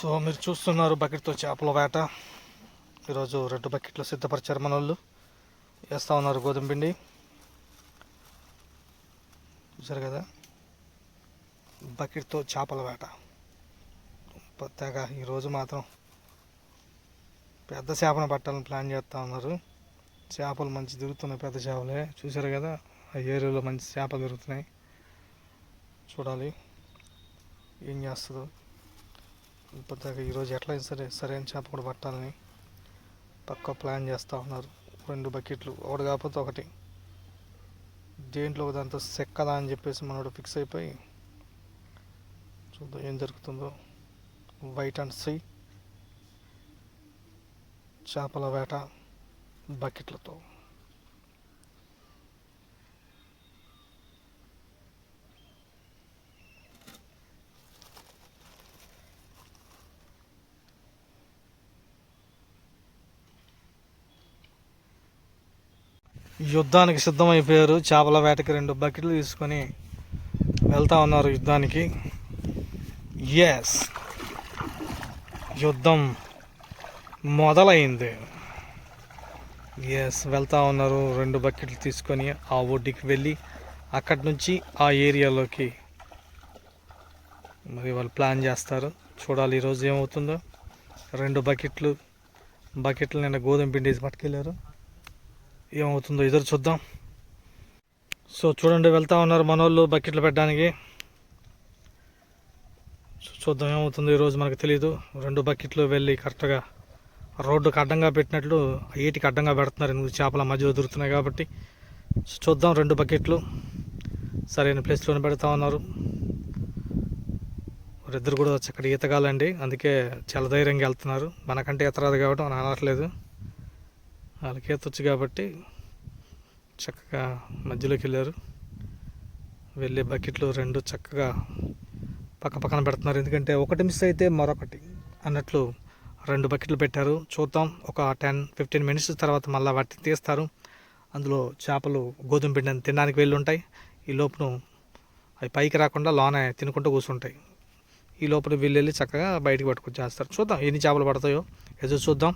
So మీరు చూస్తున్నారు బకెట్తో చేపల వేట. ఈరోజు 2 బకెట్లు సిద్ధపరిచారు మన వాళ్ళు. వేస్తూ ఉన్నారు గోధుమ పిండి. చూసారు కదా, బకెట్తో చేపల వేట. తెగ ఈరోజు మాత్రం పెద్ద చేపను పట్టాలని ప్లాన్ చేస్తూ ఉన్నారు. చేపలు మంచి దొరుకుతున్నాయి, పెద్ద చేపలే. చూసారు కదా, ఆ ఏరియాలో మంచి చేపలు దొరుకుతున్నాయి. చూడాలి ఏం చేస్తుందో. పెద్దగా ఈరోజు ఎట్లయినా సరే సరైన చేప కూడా పట్టాలని పక్కా ప్లాన్ చేస్తూ ఉన్నారు. 2 బకెట్లు, ఒకటి కాకపోతే ఒకటి. దేంట్లో దాంతో సెక్కదా అని చెప్పేసి మనోడు ఫిక్స్ అయిపోయి చూద్దాం ఏం జరుగుతుందో. వైట్ అండ్ సీ చేపల వేట బకెట్లతో. యుద్ధానికి సిద్ధమైపోయారు. చేపల వేటకి 2 బకెట్లు తీసుకొని వెళ్తా ఉన్నారు యుద్ధానికి. ఎస్, యుద్ధం మొదలైంది. ఎస్, వెళ్తా ఉన్నారు 2 బకెట్లు తీసుకొని. ఆ ఒడ్డుకి వెళ్ళి అక్కడి నుంచి ఆ ఏరియాలోకి మరి వాళ్ళు ప్లాన్ చేస్తారు. చూడాలి ఈరోజు ఏమవుతుందో. 2 బకెట్లు నిన్న గోధుమ పిండి పట్టుకెళ్ళారు. ఏమవుతుందో ఎదురు చూద్దాం. సో చూడండి, వెళ్తా ఉన్నారు మనోళ్ళు బకెట్లు పెట్టడానికి. చూద్దాం ఏమవుతుందో ఈరోజు, మనకు తెలియదు. 2 బకెట్లు వెళ్ళి కరెక్ట్గా రోడ్డుకి అడ్డంగా పెట్టినట్లు ఏటికి అడ్డంగా పెడుతున్నారు. ఎందుకు చేపల మధ్యలో దొరుకుతున్నాయి కాబట్టి. చూద్దాం, 2 బకెట్లు సరైన ప్లేస్లోనే పెడతా ఉన్నారు. వారిద్దరు కూడా అక్కడ ఈతగాలండి, అందుకే చాలా ధైర్యంగా వెళ్తున్నారు. మనకంటే ఈత రాదు కాబట్టి మనం అనట్లేదు, వాళ్ళకి ఈత వచ్చు కాబట్టి చక్కగా మధ్యలోకి వెళ్ళారు. వెళ్ళే బకెట్లు 2 చక్కగా పక్క పక్కన పెడుతున్నారు. ఎందుకంటే ఒకటి మిస్ అయితే మరొకటి అన్నట్లు 2 బకెట్లు పెట్టారు. చూద్దాం, ఒక 10-15 మినిట్స్ తర్వాత మళ్ళీ వాటిని తీస్తారు. అందులో చేపలు గోధుమ పిండి తినడానికి వెళ్ళి ఉంటాయి. ఈ లోపును అవి పైకి రాకుండా లోనే తినుకుంటూ కూర్చుంటాయి. ఈ లోపల వీళ్ళు వెళ్ళి చక్కగా బయటికి పట్టుకొచ్చేస్తారు. చూద్దాం ఎన్ని చేపలు పడతాయో ఎదురు చూద్దాం.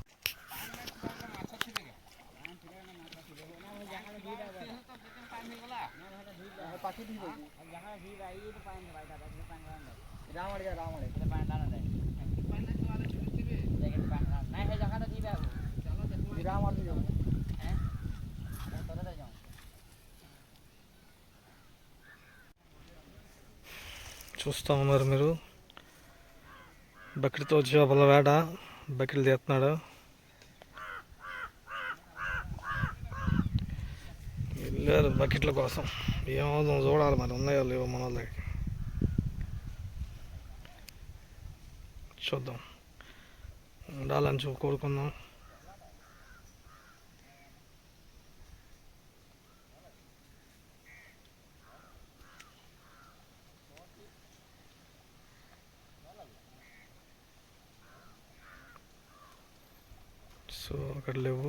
చూస్తూ ఉన్నారు మీరు, బకెట్తో చేపల వేట. బకెట్లు తీస్తున్నాడు. వెళ్ళారు బకెట్ల కోసం. ఏమవుతుందో చూడాలి, మరి ఉన్నాయో లేవో మన వాళ్ళకి. చూద్దాం, ఉండాలని కోరుకుందాం. సో అక్కడ లేవు.